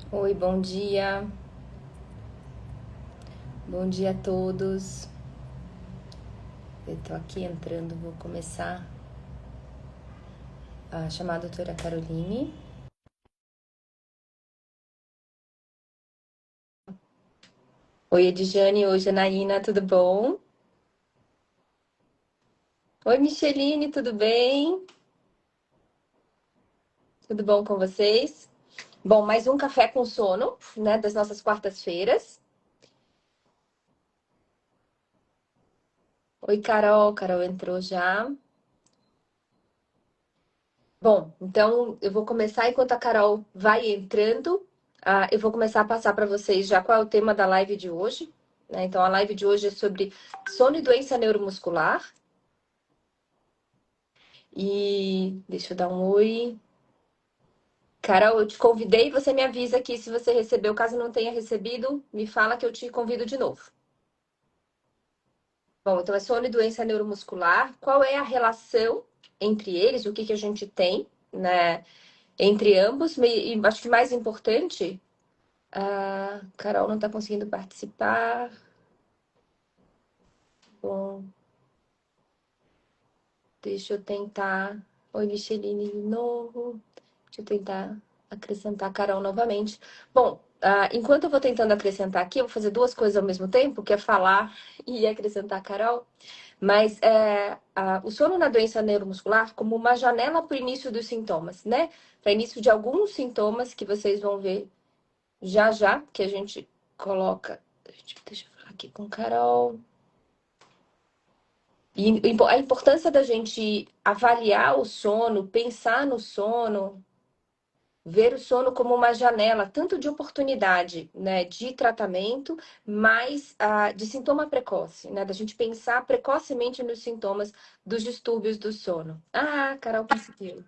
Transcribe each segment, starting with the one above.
Oi, bom dia. Bom dia a todos. Eu tô aqui entrando, vou começar a chamar a doutora Caroline. Oi, Edjane. Oi, Janaína, tudo bom? Oi, Micheline, tudo bem? Tudo bom com vocês? Bom, mais um café com sono, né, das nossas quartas-feiras. Oi, Carol. Carol entrou já. Bom, então eu vou começar enquanto a Carol vai entrando. Eu vou começar a passar para vocês já qual é o tema da live de hoje, né? Então a live de hoje é sobre sono e doença neuromuscular. E deixa eu dar um oi. Carol, eu te convidei, você me avisa aqui se você recebeu. Caso não tenha recebido, me fala que eu te convido de novo. Bom, então é sono e doença neuromuscular. Qual é a relação entre eles? O que que a gente tem, né, entre ambos? E acho que mais importante. A Carol não está conseguindo participar. Bom, deixa eu tentar. Oi, Micheline de novo. Deixa eu tentar acrescentar a Carol novamente. Bom, enquanto eu vou tentando acrescentar aqui, eu vou fazer duas coisas ao mesmo tempo, que é falar e acrescentar a Carol. Mas o sono na doença neuromuscular como uma janela para o início dos sintomas, né? Para início de alguns sintomas que vocês vão ver já já, que a gente coloca. Deixa eu falar aqui com a Carol. E a importância da gente avaliar o sono, pensar no sono, ver o sono como uma janela, tanto de oportunidade, né, de tratamento, mas de sintoma precoce, né, da gente pensar precocemente nos sintomas dos distúrbios do sono. Carol conseguiu.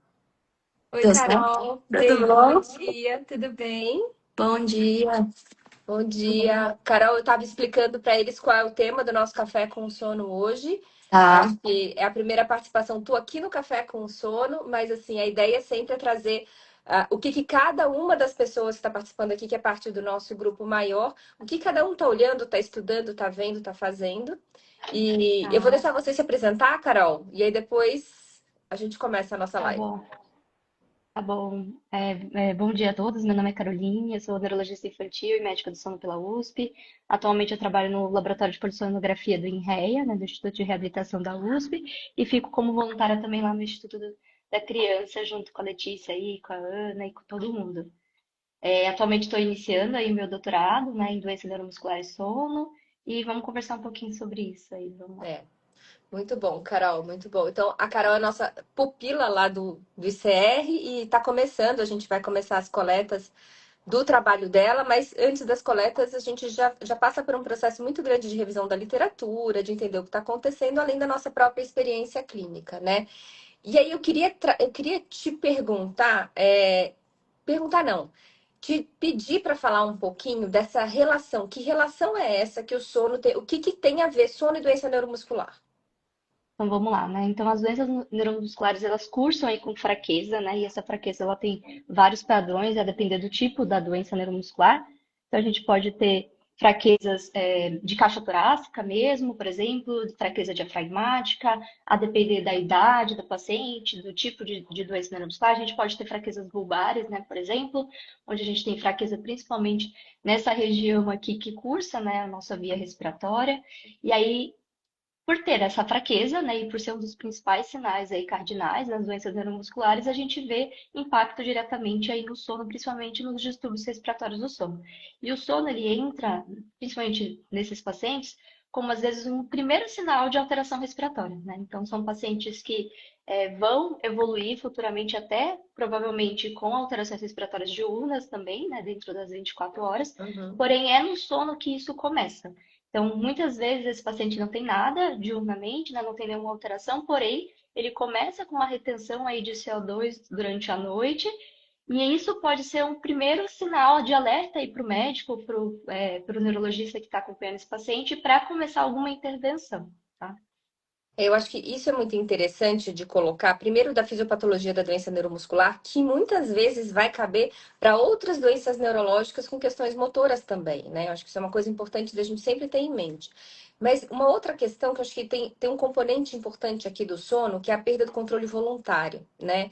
Oi, Deu certo? Carol. Tudo Bem, bom bom? dia, tudo bem? Bom dia. Bom dia. Carol, eu estava explicando para eles qual é o tema do nosso Café com Sono hoje. Tá, Acho que é a primeira participação tua aqui no Café com Sono, mas assim, a ideia sempre é trazer o que que cada uma das pessoas que está participando aqui, que é parte do nosso grupo maior, o que cada um está olhando, está estudando, está vendo, está fazendo. E eu vou tá, deixar você se apresentar, Carol, e aí depois a gente começa a nossa tá live. bom. Tá bom. Bom dia a todos. Meu nome é Caroline, eu sou neurologista infantil e médica do sono pela USP. Atualmente eu trabalho no Laboratório de Polissonografia do INREA, né, do Instituto de Reabilitação da USP, e fico como voluntária também lá no da Criança, junto com a Letícia aí, com a Ana e com todo mundo. Atualmente estou iniciando aí o meu doutorado, né, em doença neuromuscular e sono, e vamos conversar um pouquinho sobre isso aí. Vamos lá. É. Muito bom, Carol, muito bom. Então, a Carol é a nossa pupila lá do ICR e está começando, a gente vai começar as coletas do trabalho dela, mas antes das coletas a gente já passa por um processo muito grande de revisão da literatura, de entender o que está acontecendo, além da nossa própria experiência clínica, né? E aí eu queria te perguntar, perguntar não, te pedir para falar um pouquinho dessa relação. Que relação é essa que o sono tem? O que que tem a ver sono e doença neuromuscular? Então vamos lá, né? Então as doenças neuromusculares elas cursam aí com fraqueza, né? E essa fraqueza ela tem vários padrões, a depender do tipo da doença neuromuscular. Então a gente pode ter fraquezas de caixa torácica mesmo, por exemplo, fraqueza diafragmática, a depender da idade do paciente, do tipo de doença neuromuscular. A gente pode ter fraquezas bulbares, né? Por exemplo, onde a gente tem fraqueza principalmente nessa região aqui que cursa, né? A nossa via respiratória. E aí por ter essa fraqueza, né, e por ser um dos principais sinais aí cardinais das doenças neuromusculares, a gente vê impacto diretamente aí no sono, principalmente nos distúrbios respiratórios do sono. E o sono, ele entra, principalmente nesses pacientes, como às vezes um primeiro sinal de alteração respiratória, né? Então, são pacientes que vão evoluir futuramente até, provavelmente, com alterações respiratórias diurnas também, né, dentro das 24 horas, Uhum. porém é no sono que isso começa. Então, muitas vezes esse paciente não tem nada diurnamente, né, não tem nenhuma alteração, porém, ele começa com uma retenção aí de CO2 durante a noite, e isso pode ser um primeiro sinal de alerta aí para o médico, para o neurologista que está acompanhando esse paciente, para começar alguma intervenção, tá? Eu acho que isso é muito interessante de colocar, primeiro da fisiopatologia da doença neuromuscular, que muitas vezes vai caber para outras doenças neurológicas com questões motoras também, né? Eu acho que isso é uma coisa importante da gente sempre ter em mente. Mas uma outra questão que eu acho que tem um componente importante aqui do sono, que é a perda do controle voluntário, né?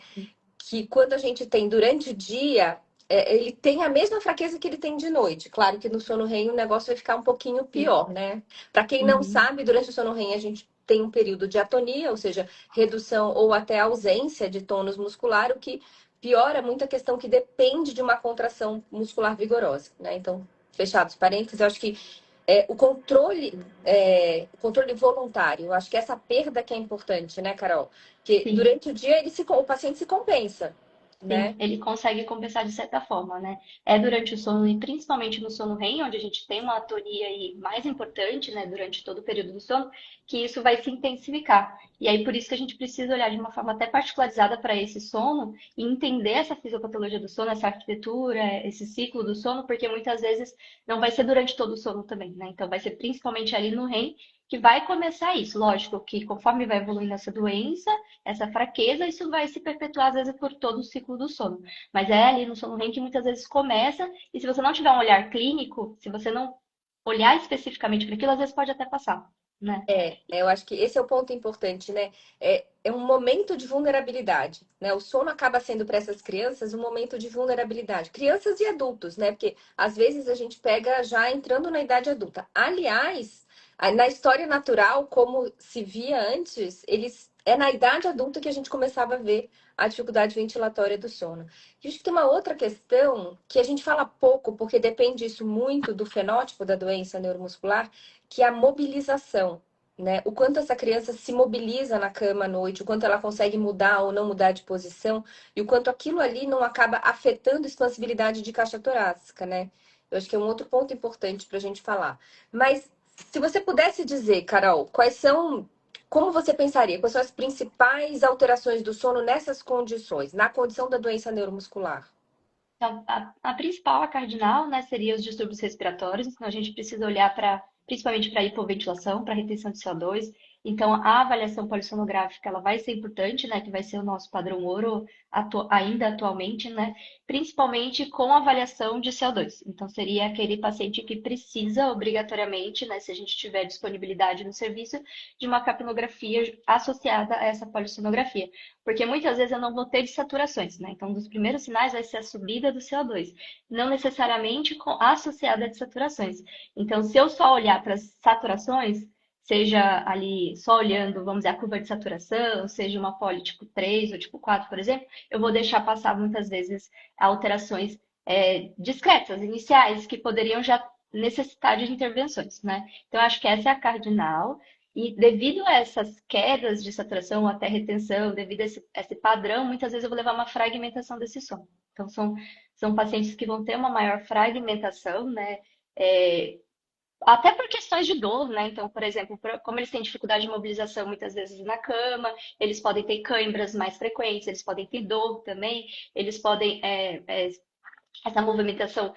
Que quando a gente tem durante o dia, ele tem a mesma fraqueza que ele tem de noite. Claro que no sono REM o negócio vai ficar um pouquinho Sim. pior, né? Para quem não Uhum. sabe, durante o sono REM a gente tem um período de atonia, ou seja, redução ou até ausência de tônus muscular, o que piora muito a questão que depende de uma contração muscular vigorosa, né? Então, fechados parênteses, eu acho que o controle voluntário, eu acho que essa perda que é importante, né, Carol? Que Sim. durante o dia o paciente se compensa, Sim, né? ele consegue compensar de certa forma, né? É durante o sono e principalmente no sono REM, onde a gente tem uma atonia aí mais importante, né, durante todo o período do sono, que isso vai se intensificar. E aí por isso que a gente precisa olhar de uma forma até particularizada para esse sono e entender essa fisiopatologia do sono, essa arquitetura, esse ciclo do sono, porque muitas vezes não vai ser durante todo o sono também, né? Então vai ser principalmente ali no REM que vai começar isso. Lógico que conforme vai evoluindo essa doença, essa fraqueza, isso vai se perpetuar às vezes por todo o ciclo do sono. Mas é ali no sono REM que muitas vezes começa, e se você não tiver um olhar clínico, se você não olhar especificamente para aquilo, às vezes pode até passar, né? Eu acho que esse é o ponto importante, né? É um momento de vulnerabilidade, né? O sono acaba sendo para essas crianças um momento de vulnerabilidade. Crianças e adultos, né? Porque às vezes a gente pega já entrando na idade adulta. Aliás, na história natural, como se via antes, é na idade adulta que a gente começava a ver a dificuldade ventilatória do sono. E acho que tem uma outra questão que a gente fala pouco, porque depende isso muito do fenótipo da doença neuromuscular, que é a mobilização, né? O quanto essa criança se mobiliza na cama à noite, o quanto ela consegue mudar ou não mudar de posição, e o quanto aquilo ali não acaba afetando a expansibilidade de caixa torácica, né? Eu acho que é um outro ponto importante para a gente falar. Mas se você pudesse dizer, Carol, como você pensaria? Quais são as principais alterações do sono nessas condições, na condição da doença neuromuscular? Então, a principal, a cardinal, né, seria os distúrbios respiratórios. Então, a gente precisa olhar para, principalmente para a hipoventilação, para a retenção de CO2. Então, a avaliação polissonográfica, ela vai ser importante, né, que vai ser o nosso padrão ouro ainda atualmente, né, principalmente com a avaliação de CO2. Então, seria aquele paciente que precisa obrigatoriamente, né, se a gente tiver disponibilidade no serviço, de uma capnografia associada a essa polissonografia. Porque muitas vezes eu não vou ter desaturações, né? Então, um dos primeiros sinais vai ser a subida do CO2, não necessariamente associada a desaturações. Então, se eu só olhar para as saturações, seja ali só olhando, vamos dizer, a curva de saturação, seja uma poli tipo 3 ou tipo 4, por exemplo, eu vou deixar passar muitas vezes alterações discretas, iniciais, que poderiam já necessitar de intervenções, né? Então, acho que essa é a cardinal. E devido a essas quedas de saturação ou até retenção, devido a esse padrão, muitas vezes eu vou levar uma fragmentação desse som. Então, são pacientes que vão ter uma maior fragmentação, né? É, até por questões de dor, né? Então, por exemplo, como eles têm dificuldade de mobilização muitas vezes na cama, eles podem ter câimbras mais frequentes, eles podem ter dor também, eles podem essa movimentação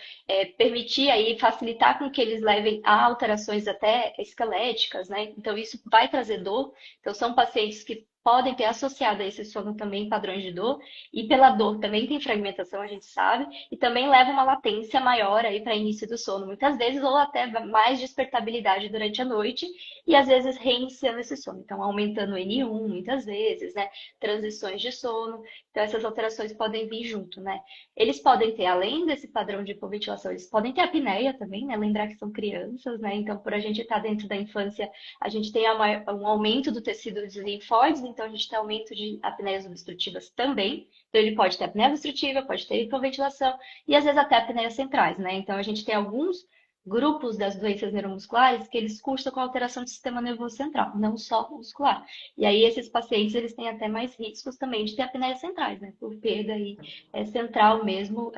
permitir aí facilitar com que eles levem a alterações até esqueléticas, né? Então isso vai trazer dor. Então são pacientes que podem ter associado a esse sono também padrões de dor e pela dor também tem fragmentação, a gente sabe, e também leva uma latência maior aí para início do sono, muitas vezes ou até mais despertabilidade durante a noite e às vezes reiniciando esse sono. Então aumentando o N1 muitas vezes, né? Transições de sono. Então essas alterações podem vir junto, né? Eles podem ter, além desse padrão de hipoventilação, eles podem ter apneia também, né? Lembrar que são crianças, né? Então, por a gente estar dentro da infância, a gente tem um aumento do tecido dos linfóides, então a gente tem aumento de apneias obstrutivas também. Então, ele pode ter apneia obstrutiva, pode ter hipoventilação e às vezes até apneias centrais, né? Então, a gente tem alguns grupos das doenças neuromusculares que eles cursam com alteração do sistema nervoso central, não só muscular. E aí, esses pacientes, eles têm até mais riscos também de ter apneias centrais, né? Por perda aí central mesmo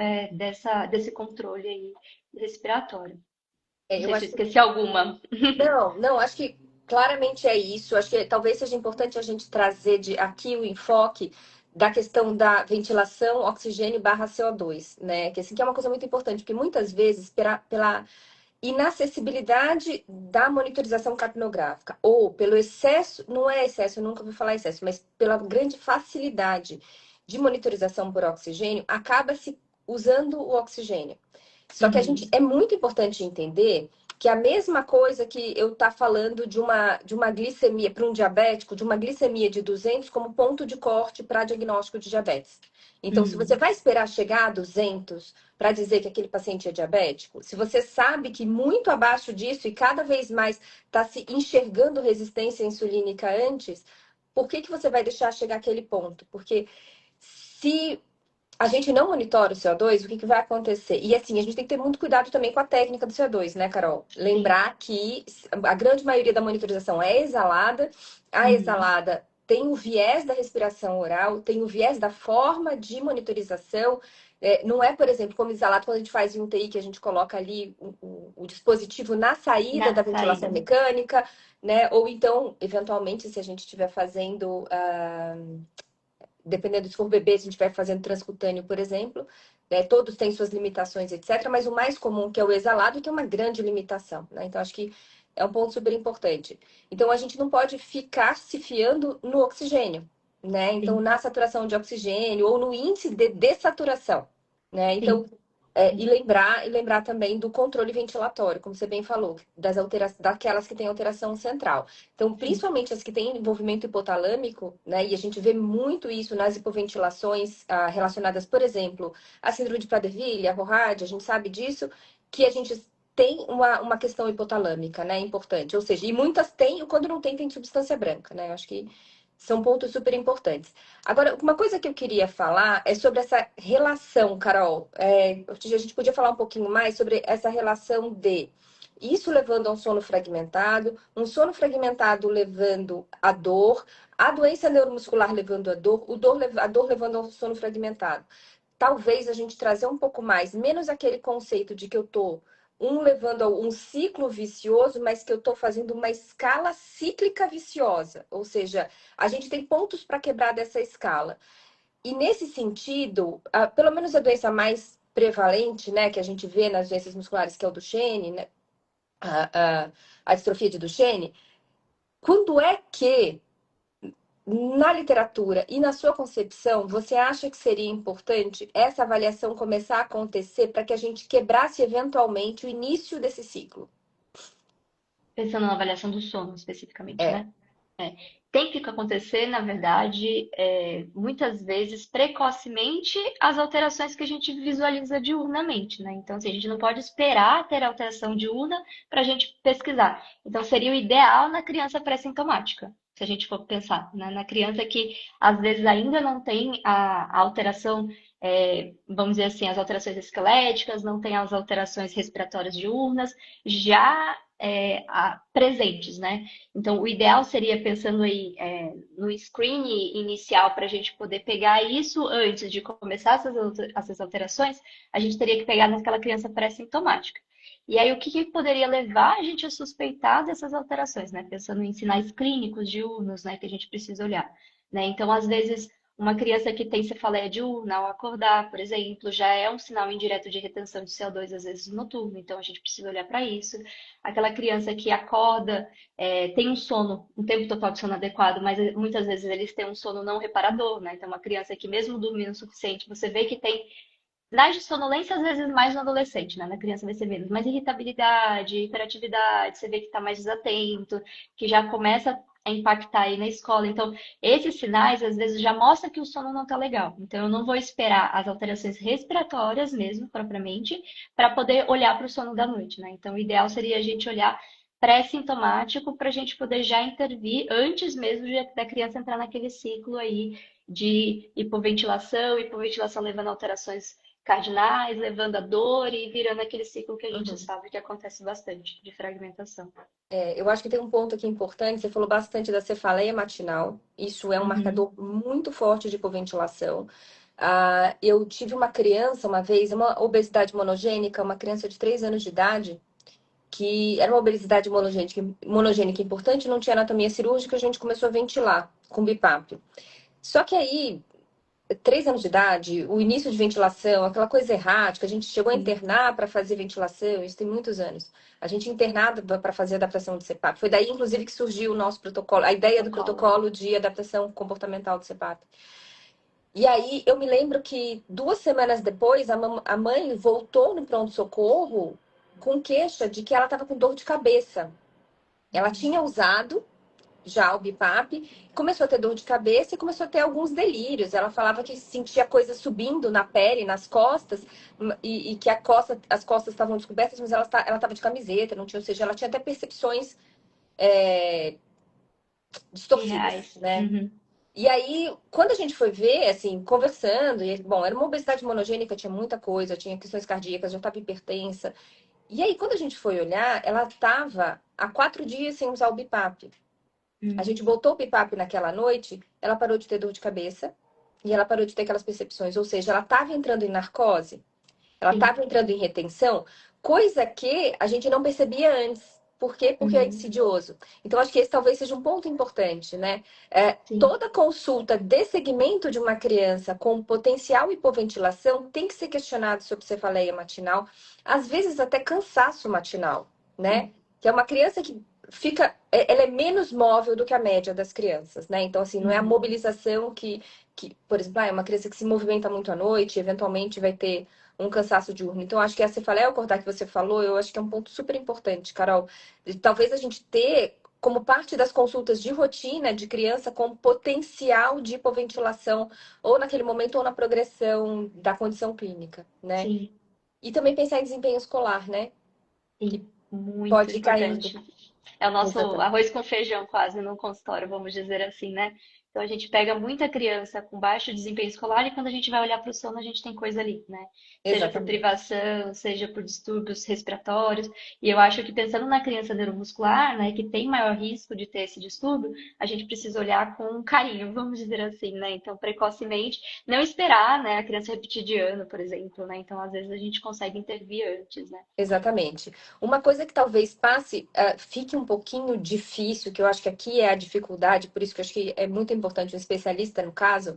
desse controle aí respiratório. Não Eu sei se eu acho que esqueci alguma. não, acho que claramente é isso. Acho que talvez seja importante a gente trazer aqui o enfoque da questão da ventilação, oxigênio barra CO2, né? Que assim que é uma coisa muito importante, porque muitas vezes e na acessibilidade da monitorização capnográfica, ou pelo excesso, não é excesso, eu nunca vou falar excesso, mas pela grande facilidade de monitorização por oxigênio, acaba se usando o oxigênio. Só que a gente Uhum. é muito importante entender que a mesma coisa que eu estar falando de uma glicemia para um diabético, de uma glicemia de 200 como ponto de corte para diagnóstico de diabetes. Então, se você Uhum. vai esperar chegar a 200 para dizer que aquele paciente é diabético, se você sabe que muito abaixo disso e cada vez mais está se enxergando resistência insulínica antes, por que que você vai deixar chegar aquele ponto? Porque se a gente não monitora o CO2, o que que vai acontecer? E assim, a gente tem que ter muito cuidado também com a técnica do CO2, né, Carol? Sim. Lembrar que a grande maioria da monitorização é exalada, a Uhum. exalada tem o viés da respiração oral, tem o viés da forma de monitorização. Não é, por exemplo, como exalado, quando a gente faz em UTI, que a gente coloca ali o dispositivo na saída Na da ventilação saída. mecânica, né? Ou então, eventualmente, se a gente estiver fazendo dependendo se for bebê, se a gente vai fazendo transcutâneo, por exemplo, né? Todos têm suas limitações, etc. Mas o mais comum, que é o exalado, tem uma grande limitação, né? Então, acho que é um ponto super importante. Então, a gente não pode ficar se fiando no oxigênio, né? Então, Sim. na saturação de oxigênio ou no índice de dessaturação, né? Então, Sim. e lembrar também do controle ventilatório, como você bem falou, daquelas que têm alteração central. Então, Sim. principalmente as que têm envolvimento hipotalâmico, né? E a gente vê muito isso nas hipoventilações relacionadas, por exemplo, à síndrome de Prader-Willi, à Rorade, a gente sabe disso, que a gente tem uma questão hipotalâmica, né? Importante. Ou seja, e muitas têm, quando não tem, tem substância branca, né? Eu acho que são pontos super importantes. Agora, uma coisa que eu queria falar é sobre essa relação, Carol. A gente podia falar um pouquinho mais sobre essa relação de isso levando a um sono fragmentado levando a dor, a doença neuromuscular levando a dor levando ao sono fragmentado. Talvez a gente trazer um pouco mais, menos aquele conceito de que eu tô levando a um ciclo vicioso, mas que eu estou fazendo uma escala cíclica viciosa. Ou seja, a gente tem pontos para quebrar dessa escala. E nesse sentido, pelo menos a doença mais prevalente, né, que a gente vê nas doenças musculares, que é o Duchenne, né, a, a, a distrofia de Duchenne, quando é que, na literatura e na sua concepção, você acha que seria importante essa avaliação começar a acontecer para que a gente quebrasse eventualmente o início desse ciclo? Pensando na avaliação do sono, especificamente, É, né? É. Tem que acontecer, na verdade, muitas vezes precocemente as alterações que a gente visualiza diurnamente, né? Então, assim, a gente não pode esperar ter alteração diurna para a gente pesquisar. Então, seria o ideal na criança pré-sintomática, se a gente for pensar, né? Na criança que às vezes ainda não tem a alteração, vamos dizer assim, as alterações esqueléticas, não tem as alterações respiratórias diurnas, já presentes, né? Então, o ideal seria, pensando aí no screening inicial, para a gente poder pegar isso antes de começar essas alterações, a gente teria que pegar naquela criança pré-sintomática. E aí, o que, que poderia levar a gente a suspeitar dessas alterações, né? Pensando em sinais clínicos diurnos, né, que a gente precisa olhar, né? Então, às vezes, uma criança que tem cefaleia diurna ao acordar, por exemplo, já é um sinal indireto de retenção de CO2, às vezes noturno, então a gente precisa olhar para isso. Aquela criança que acorda, tem um sono, um tempo total de sono adequado, mas muitas vezes eles têm um sono não reparador, né? Então, uma criança que, mesmo dormindo o suficiente, você vê que tem sinais de sonolência, às vezes, mais no adolescente, né? Na criança vai ser menos, mais irritabilidade, hiperatividade, você vê que está mais desatento, que já começa a impactar aí na escola. Então, esses sinais, às vezes, já mostram que o sono não está legal. Então, eu não vou esperar as alterações respiratórias mesmo, propriamente, para poder olhar para o sono da noite, né? Então, o ideal seria a gente olhar pré-sintomático para a gente poder já intervir antes mesmo da criança entrar naquele ciclo aí de hipoventilação levando a alterações cardinais, levando a dor e virando aquele ciclo que a gente uhum. sabe que acontece bastante, de fragmentação. Eu acho que tem um ponto aqui importante. Você falou bastante da cefaleia matinal. Isso é um Uhum. marcador muito forte de hipoventilação. Eu tive uma criança uma vez, uma obesidade monogênica, uma criança de 3 anos de idade, que era uma obesidade monogênica importante, não tinha anatomia cirúrgica, a gente começou a ventilar com BIPAP. Só que aí 3 anos de idade, o início de ventilação, aquela coisa errática, a gente chegou a Sim. internar para fazer ventilação, isso tem muitos anos. A gente internada para fazer adaptação de CPAP. Foi daí, inclusive, que surgiu o nosso protocolo, a ideia do Protocolo. protocolo de adaptação comportamental de CPAP. E aí eu me lembro que 2 semanas depois, a mãe voltou no pronto-socorro com queixa de que ela estava com dor de cabeça. Ela tinha usado já o BiPAP, começou a ter dor de cabeça e começou a ter alguns delírios. Ela falava que sentia coisas subindo na pele, nas costas, e que as costas estavam descobertas, mas ela estava de camiseta, não tinha, ou seja, ela tinha até percepções distorcidas, Irreais. né? Uhum. E aí, quando a gente foi ver, assim, conversando, bom, era uma obesidade monogênica, tinha muita coisa, tinha questões cardíacas, já estava hipertensa. E aí, quando a gente foi olhar, ela estava há 4 dias sem usar o BiPAP. A Uhum. gente botou o BiPAP naquela noite, ela parou de ter dor de cabeça e ela parou de ter aquelas percepções. Ou seja, ela estava entrando em narcose, ela Sim. estava entrando em retenção, coisa que a gente não percebia antes. Por quê? Porque é Uhum. insidioso. Então, acho que esse talvez seja um ponto importante, né? Sim. Toda consulta de segmento de uma criança com potencial hipoventilação tem que ser questionado sobre cefaleia matinal, às vezes até cansaço matinal, né? Sim. Que é uma criança que ela é menos móvel do que a média das crianças, né? Então, assim, não é a Uhum. mobilização por exemplo, é uma criança que se movimenta muito à noite, eventualmente vai ter um cansaço diurno. Então, acho que a cefaleia acordar que você falou, eu acho que é um ponto super importante, Carol. E talvez a gente ter como parte das consultas de rotina de criança com potencial de hipoventilação, ou naquele momento, ou na progressão da condição clínica, né? Sim. E também pensar em desempenho escolar, né? Que Sim. Muito pode ir caindo. importante. É o nosso Exatamente. arroz com feijão quase no consultório, vamos dizer assim, né? Então a gente pega muita criança com baixo desempenho escolar e quando a gente vai olhar para o sono, a gente tem coisa ali, né? Seja por Exatamente. privação, seja por distúrbios respiratórios. E eu acho que pensando na criança neuromuscular, né, que tem maior risco de ter esse distúrbio, a gente precisa olhar com carinho, vamos dizer assim, né? Então, precocemente, não esperar, né, a criança repetir de ano, por exemplo, né? Então, às vezes a gente consegue intervir antes, né? Exatamente. Uma coisa que talvez fique um pouquinho difícil, que eu acho que aqui é a dificuldade, por isso que eu acho que é muito importante um especialista no caso,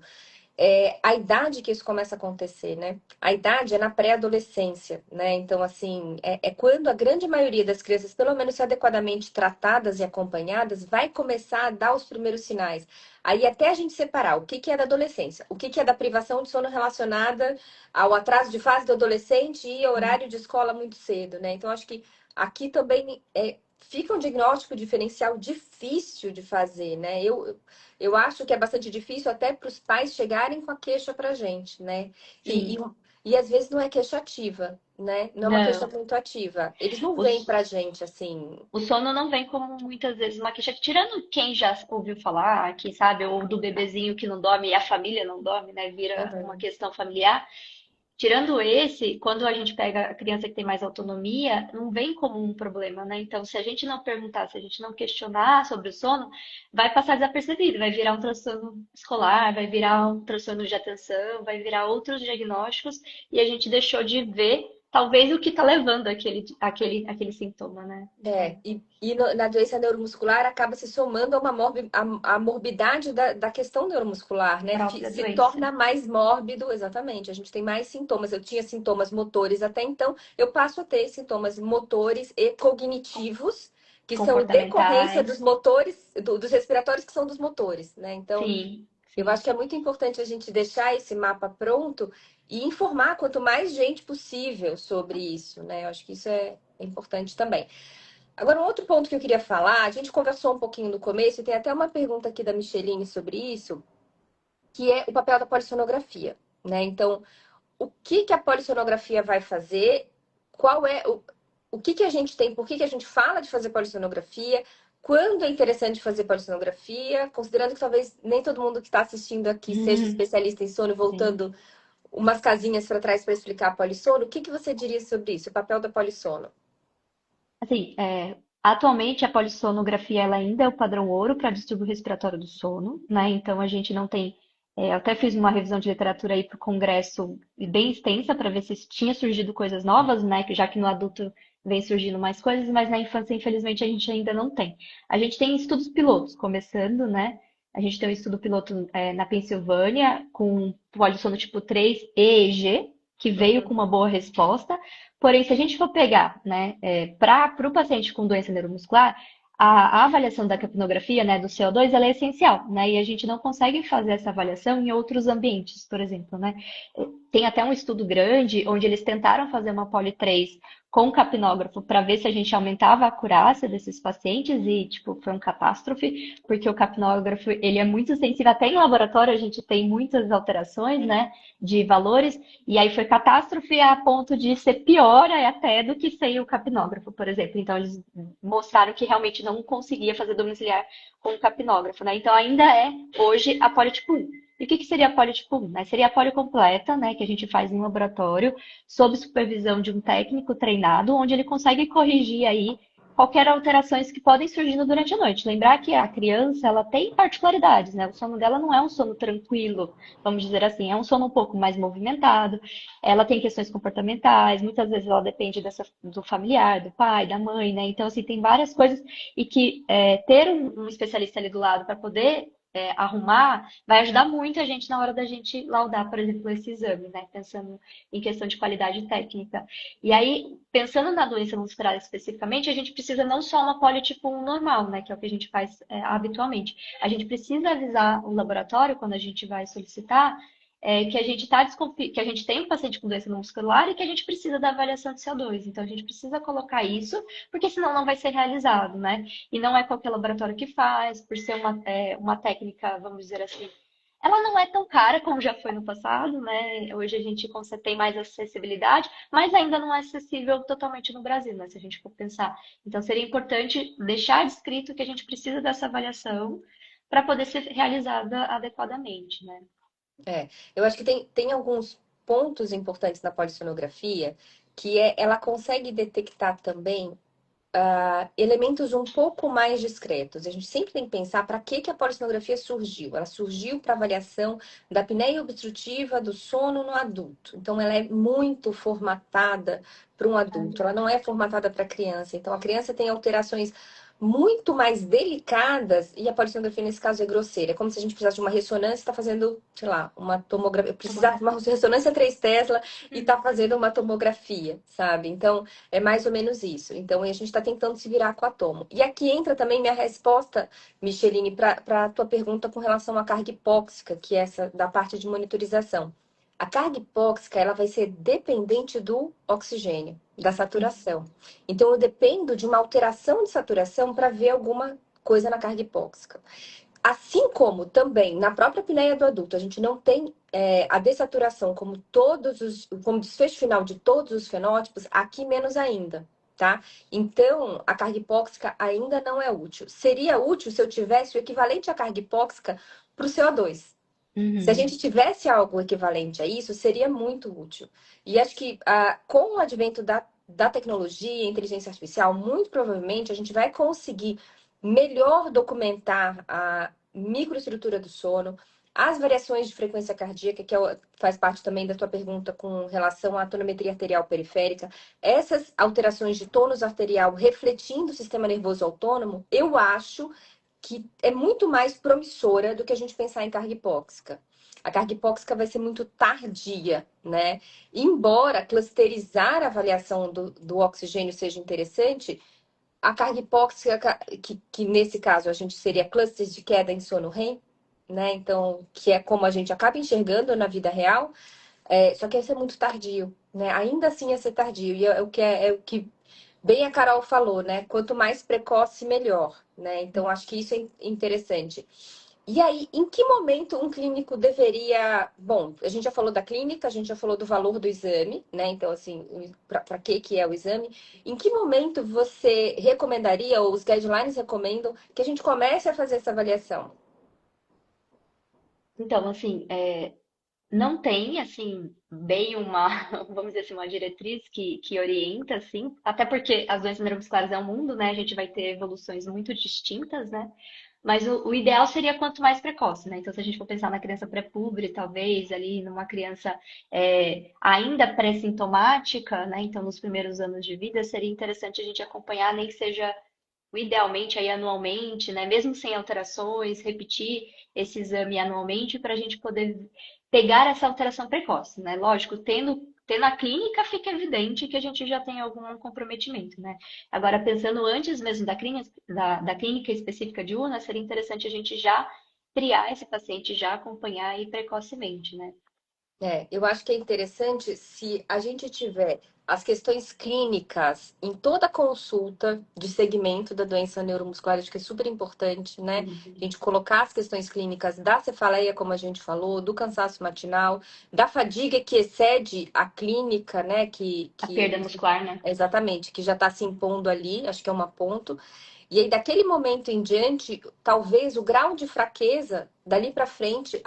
é a idade que isso começa a acontecer, né? A idade é na pré-adolescência, né? Então, assim, é quando a grande maioria das crianças, pelo menos se adequadamente tratadas e acompanhadas, vai começar a dar os primeiros sinais. Aí até a gente separar o que que é da adolescência, o que que é da privação de sono relacionada ao atraso de fase do adolescente e Sim. horário de escola muito cedo, né? Então, acho que aqui também fica um diagnóstico diferencial difícil de fazer, né? Eu acho que é bastante difícil até para os pais chegarem com a queixa para a gente, né? E, e, Sim. e às vezes não é queixa ativa, né? Não é uma queixa Não. muito ativa. Eles não O, vêm para a gente assim. o sono não vem como muitas vezes uma queixa, tirando quem já ouviu falar, quem sabe, ou do bebezinho que não dorme e a família não dorme, né? Vira uma Uhum. questão familiar. Tirando esse, quando a gente pega a criança que tem mais autonomia, não vem como um problema, né? Então, se a gente não perguntar, se a gente não questionar sobre o sono, vai passar desapercebido, vai virar um transtorno escolar, vai virar um transtorno de atenção, vai virar outros diagnósticos e a gente deixou de ver, talvez, o que está levando aquele sintoma, né? Então, Na doença neuromuscular acaba se somando a a morbidade da questão neuromuscular, né? própria Se doença. torna mais mórbido, exatamente. A gente tem mais sintomas. Eu tinha sintomas motores até então, eu passo a ter sintomas motores e cognitivos, que são decorrência dos Comportamentais. motores, dos respiratórios que são dos motores, né? Então, Sim, eu sim. acho que é muito importante a gente deixar esse mapa pronto e informar quanto mais gente possível sobre isso, né? Eu acho que isso é importante também. Agora, um outro ponto que eu queria falar, a gente conversou um pouquinho no começo, e tem até uma pergunta aqui da Micheline sobre isso, que é o papel da polissonografia, né? Então, o que que a polissonografia vai fazer? Qual é o que que a gente tem? Por que que a gente fala de fazer polissonografia? Quando é interessante fazer polissonografia? Considerando que talvez nem todo mundo que está assistindo aqui seja especialista em sono, Sim. voltando umas casinhas para trás para explicar a polissono, o que que você diria sobre isso, o papel da polissono? Assim, atualmente a polissonografia ela ainda é o padrão ouro para distúrbio respiratório do sono, né? Então a gente não tem. Eu até fiz uma revisão de literatura aí para o congresso bem extensa para ver se tinha surgido coisas novas, né? Já que no adulto vem surgindo mais coisas, mas na infância, infelizmente, a gente ainda não tem. A gente tem estudos pilotos começando, né? A gente tem um estudo piloto na Pensilvânia com polissono tipo 3 E e G, que veio Uhum. com uma boa resposta. Porém, se a gente for pegar, né, para o paciente com doença neuromuscular, a avaliação da capnografia, né, do CO2, ela é essencial, né? E a gente não consegue fazer essa avaliação em outros ambientes, por exemplo, né? Tem até um estudo grande onde eles tentaram fazer uma poli 3 com capnógrafo para ver se a gente aumentava a acurácia desses pacientes e, tipo, foi um catástrofe, porque o capnógrafo, ele é muito sensível, até em laboratório a gente tem muitas alterações, né, de valores, e aí foi catástrofe a ponto de ser pior até do que sem o capnógrafo, por exemplo. Então, eles mostraram que realmente não conseguia fazer domiciliar com o capnógrafo, né? Então, ainda é hoje a polio tipo 1. E o que seria a polio tipo 1? Né? Seria a polio completa, né, que a gente faz em laboratório, sob supervisão de um técnico treinado, onde ele consegue corrigir aí qualquer alterações que podem surgindo durante a noite. Lembrar que a criança, ela tem particularidades, né? O sono dela não é um sono tranquilo, vamos dizer assim, é um sono um pouco mais movimentado. Ela tem questões comportamentais, muitas vezes ela depende do familiar, do pai, da mãe, né? Então, assim, tem várias coisas e que ter um especialista ali do lado para poder arrumar vai ajudar muito a gente na hora da gente laudar, por exemplo, esse exame, né? Pensando em questão de qualidade técnica. E aí, pensando na doença muscular especificamente, a gente precisa não só uma polio tipo 1 normal, né? Que é o que a gente faz habitualmente. A gente precisa avisar o laboratório quando a gente vai solicitar que a gente que a gente tem um paciente com doença muscular e que a gente precisa da avaliação de CO2. Então, a gente precisa colocar isso, porque senão não vai ser realizado, né? E não é qualquer laboratório que faz, por ser uma técnica, vamos dizer assim, ela não é tão cara como já foi no passado, né? Hoje a gente tem mais acessibilidade, mas ainda não é acessível totalmente no Brasil, né? Se a gente for pensar. Então seria importante deixar descrito que a gente precisa dessa avaliação para poder ser realizada adequadamente, né? É, eu acho que tem alguns pontos importantes na polissonografia que ela consegue detectar também elementos um pouco mais discretos. A gente sempre tem que pensar para que a polissonografia surgiu. Ela surgiu para avaliação da apneia obstrutiva do sono no adulto. Então, ela é muito formatada para um adulto. Ela não é formatada para criança. Então, a criança tem alterações muito mais delicadas e a polissonografia nesse caso é grosseira. É como se a gente precisasse de uma ressonância e está fazendo, sei lá, uma tomografia. Precisar de uma ressonância 3 Tesla e está fazendo uma tomografia, sabe? Então, é mais ou menos isso. Então, a gente está tentando se virar com a tomo. E aqui entra também minha resposta, Micheline, para a tua pergunta com relação à carga hipóxica, que é essa da parte de monitorização. A carga hipóxica, ela vai ser dependente do oxigênio, da saturação. Então, eu dependo de uma alteração de saturação para ver alguma coisa na carga hipóxica. Assim como também na própria apneia do adulto, a gente não tem a dessaturação como desfecho final de todos os fenótipos, aqui menos ainda, tá? Então, a carga hipóxica ainda não é útil. Seria útil se eu tivesse o equivalente à carga hipóxica para o CO2. Se a Uhum. gente tivesse algo equivalente a isso, seria muito útil. E acho que com o advento da tecnologia, inteligência artificial, muito provavelmente a gente vai conseguir melhor documentar a microestrutura do sono, as variações de frequência cardíaca, faz parte também da tua pergunta com relação à tonometria arterial periférica, essas alterações de tônus arterial refletindo o sistema nervoso autônomo, eu acho que é muito mais promissora do que a gente pensar em carga hipóxica. A carga hipóxica vai ser muito tardia, né? Embora clusterizar a avaliação do oxigênio seja interessante, a carga hipóxica, que nesse caso a gente seria clusters de queda em sono REM, né? Então, que é como a gente acaba enxergando na vida real, só que ia ser muito tardio, né? Ainda assim ia ser tardio. E é o que bem a Carol falou, né? Quanto mais precoce, melhor, né? Então, acho que isso é interessante. E aí, em que momento um clínico deveria. Bom, a gente já falou da clínica, a gente já falou do valor do exame, né? Então, assim, para que é o exame? Em que momento você recomendaria, ou os guidelines recomendam, que a gente comece a fazer essa avaliação? Então, assim, não tem, assim, bem uma, vamos dizer assim, uma diretriz que orienta, assim, até porque as doenças neuromusculares é um mundo, né? A gente vai ter evoluções muito distintas, né? Mas o ideal seria quanto mais precoce, né? Então, se a gente for pensar na criança pré-pubre, talvez ali numa criança ainda pré-sintomática, né? Então, nos primeiros anos de vida, seria interessante a gente acompanhar, nem que seja idealmente aí anualmente, né? Mesmo sem alterações, repetir esse exame anualmente para a gente poder pegar essa alteração precoce, né? Lógico, tendo a clínica, fica evidente que a gente já tem algum comprometimento, né? Agora, pensando antes mesmo da clínica específica de UNA, seria interessante a gente já triar esse paciente, já acompanhar aí precocemente, né? Eu acho que é interessante se a gente tiver as questões clínicas em toda consulta de segmento da doença neuromuscular, acho que é super importante, né? A Uhum. gente colocar as questões clínicas da cefaleia, como a gente falou, do cansaço matinal, da fadiga que excede a clínica, né? A perda muscular, né? Exatamente, que já está se impondo ali, acho que é um ponto. E aí, daquele momento em diante, talvez o grau de fraqueza, dali para frente,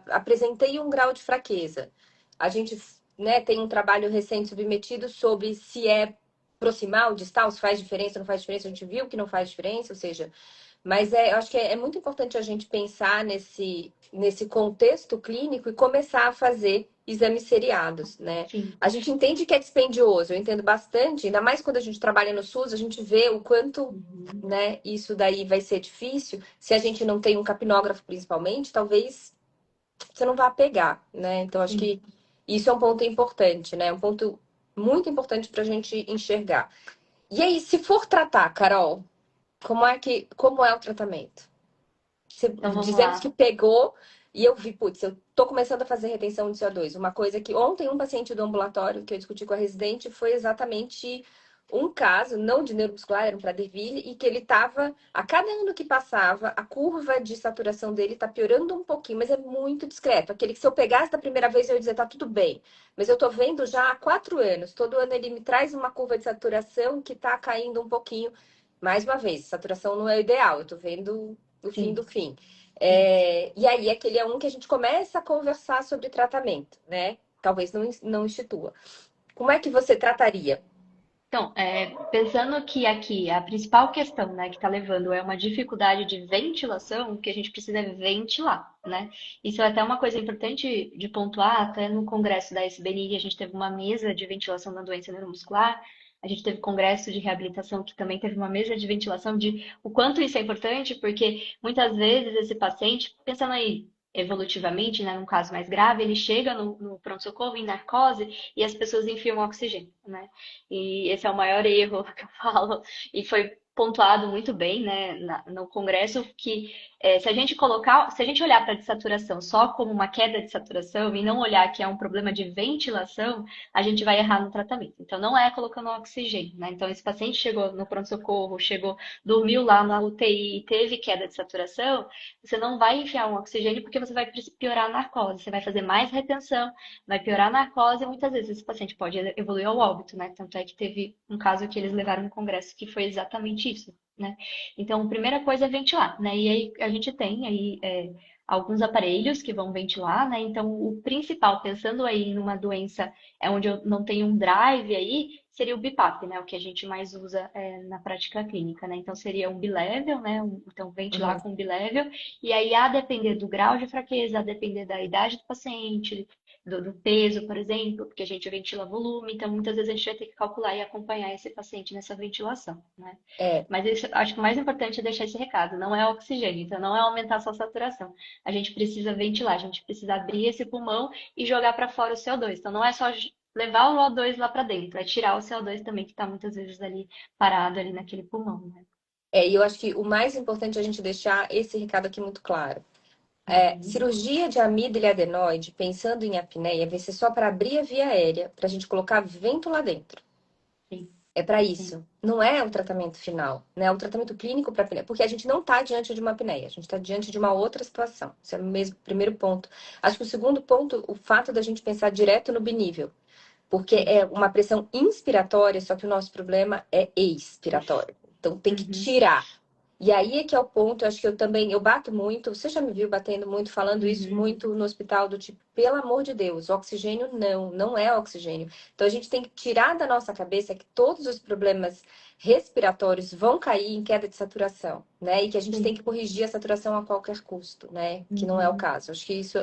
apresentei um grau de fraqueza. A gente, né, tem um trabalho recente submetido sobre se é proximal, distal, se faz diferença, não faz diferença. A gente viu que não faz diferença, ou seja, mas eu acho que é muito importante a gente pensar nesse contexto clínico e começar a fazer exames seriados, né? Sim, A gente entende que é dispendioso, eu entendo bastante, ainda mais quando a gente trabalha no SUS, a gente vê o quanto, uhum, né, isso daí vai ser difícil. Se a gente não tem um capnógrafo, principalmente, talvez você não vá pegar, né? Então, acho sim. que isso é um ponto importante, né? Um ponto muito importante para a gente enxergar. E aí, se for tratar, Carol, como é o tratamento? Então vamos Dizemos que lá. pegou e eu vi, putz, eu tô começando a fazer retenção de CO2. Uma coisa que ontem um paciente do ambulatório que eu discuti com a residente foi exatamente um caso, não de neuromuscular, era um Prader-Willi, e que ele tava, a cada ano que passava, a curva de saturação dele tá piorando um pouquinho, mas é muito discreto. Aquele que se eu pegasse da primeira vez eu ia dizer, tá tudo bem. Mas eu tô vendo já há 4 anos, todo ano ele me traz uma curva de saturação que tá caindo um pouquinho. Mais uma vez, saturação não é o ideal, eu tô vendo o fim do Sim, fim. sim. E aí, aquele é um que a gente começa a conversar sobre tratamento, né? Talvez não institua. Como é que você trataria? Então, pensando que aqui a principal questão, né, que está levando é uma dificuldade de ventilação, que a gente precisa ventilar, né? Isso é até uma coisa importante de pontuar, até no congresso da SBNI a gente teve uma mesa de ventilação da doença neuromuscular, a gente teve congresso de reabilitação que também teve uma mesa de ventilação de o quanto isso é importante, porque muitas vezes esse paciente, pensando aí evolutivamente, né, num caso mais grave, ele chega no pronto-socorro em narcose e as pessoas enfiam oxigênio, né? E esse é o maior erro que eu falo, e foi pontuado muito bem, né, no Congresso, que se a gente olhar para a dessaturação só como uma queda de saturação e não olhar que é um problema de ventilação, a gente vai errar no tratamento. Então, não é colocando oxigênio, né? Então, esse paciente chegou no pronto-socorro, dormiu lá na UTI e teve queda de saturação, você não vai enfiar um oxigênio porque você vai piorar a narcose, você vai fazer mais retenção, vai piorar a narcose e muitas vezes esse paciente pode evoluir ao óbito, né? Tanto é que teve um caso que eles levaram no congresso que foi exatamente isso, né? Então, a primeira coisa é ventilar, né? E aí a gente tem aí alguns aparelhos que vão ventilar, né? Então, o principal, pensando aí numa doença onde eu não tenho um drive aí, seria o BiPAP, né? O que a gente mais usa na prática clínica, né? Então, seria um bilevel, né? Então, Uhum. ventilar com bilevel. E aí, a depender do grau de fraqueza, a depender da idade do paciente, do peso, por exemplo, porque a gente ventila volume, então muitas vezes a gente vai ter que calcular e acompanhar esse paciente nessa ventilação, né? É, Mas acho que o mais importante é deixar esse recado, não é oxigênio, então não é aumentar a sua saturação. A gente precisa ventilar, a gente precisa abrir esse pulmão e jogar para fora o CO2. Então não é só levar o O2 lá para dentro, é tirar o CO2 também que está muitas vezes ali parado ali naquele pulmão, né? e eu acho que o mais importante é a gente deixar esse recado aqui muito claro. Uhum. Cirurgia de amígdala e adenoide, pensando em apneia, vai ser só para abrir a via aérea, para a gente colocar vento lá dentro. Sim, É para sim. isso. Não é o tratamento final, né? É o tratamento clínico para apneia, porque a gente não está diante de uma apneia, a gente está diante de uma outra situação. Esse é o mesmo primeiro ponto. Acho que o segundo ponto, o fato da gente pensar direto no binível, porque é Isso, uma pressão inspiratória, só que o nosso problema é isso. expiratório. Então tem que Uhum. tirar. E aí é que é o ponto, eu acho que eu bato muito, você já me viu batendo muito, falando isso Uhum. muito no hospital, do tipo, pelo amor de Deus, oxigênio não é oxigênio. Então a gente tem que tirar da nossa cabeça que todos os problemas respiratórios vão cair em queda de saturação, né? E que a gente tem Sim. que corrigir a saturação a qualquer custo, né? Que não é o Uhum. caso. Acho que isso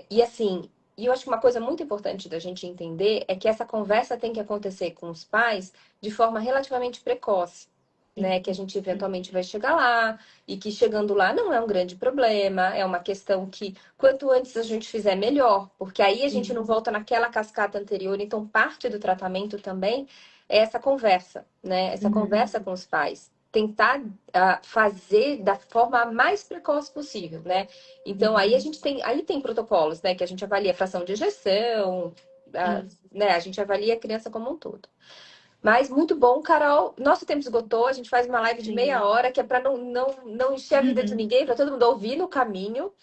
e assim, e eu acho que uma coisa muito importante da gente entender é que essa conversa tem que acontecer com os pais de forma relativamente precoce. né, que a gente eventualmente vai chegar lá e que chegando lá não é um grande problema, é uma questão que quanto antes a gente fizer melhor, porque aí a gente não Uhum, volta naquela cascata anterior, então parte do tratamento também é essa conversa, né? Essa uhum, conversa com os pais. Tentar fazer da forma mais precoce possível, né? Então aí a uhum, gente tem, aí tem protocolos, né? Que a gente avalia a fração de ejeção, sim. né? A gente avalia a criança como um todo. Mas muito bom, Carol. Nosso tempo esgotou. A gente faz uma live de meia Sim. hora, que é para não encher a vida de ninguém, para todo mundo ouvir no caminho.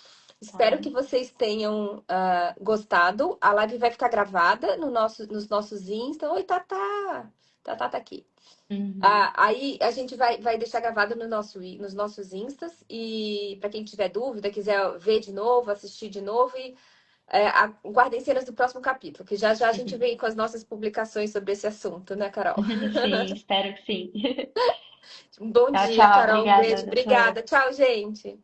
Espero Tá. que vocês tenham gostado. A live vai ficar gravada no nos nossos Insta. Oi, Tatá. Tatá tá aqui. Uhum. Aí a gente vai deixar gravado no nos nossos Instas. E para quem tiver dúvida, quiser ver de novo, assistir de novo, guardem cenas do próximo capítulo, que já já a gente vem com as nossas publicações sobre esse assunto, né, Carol? Sim, espero que sim. Um bom Tchau, dia, tchau. Carol. Um Obrigada, beijo. doutora. Obrigada. Tchau, gente.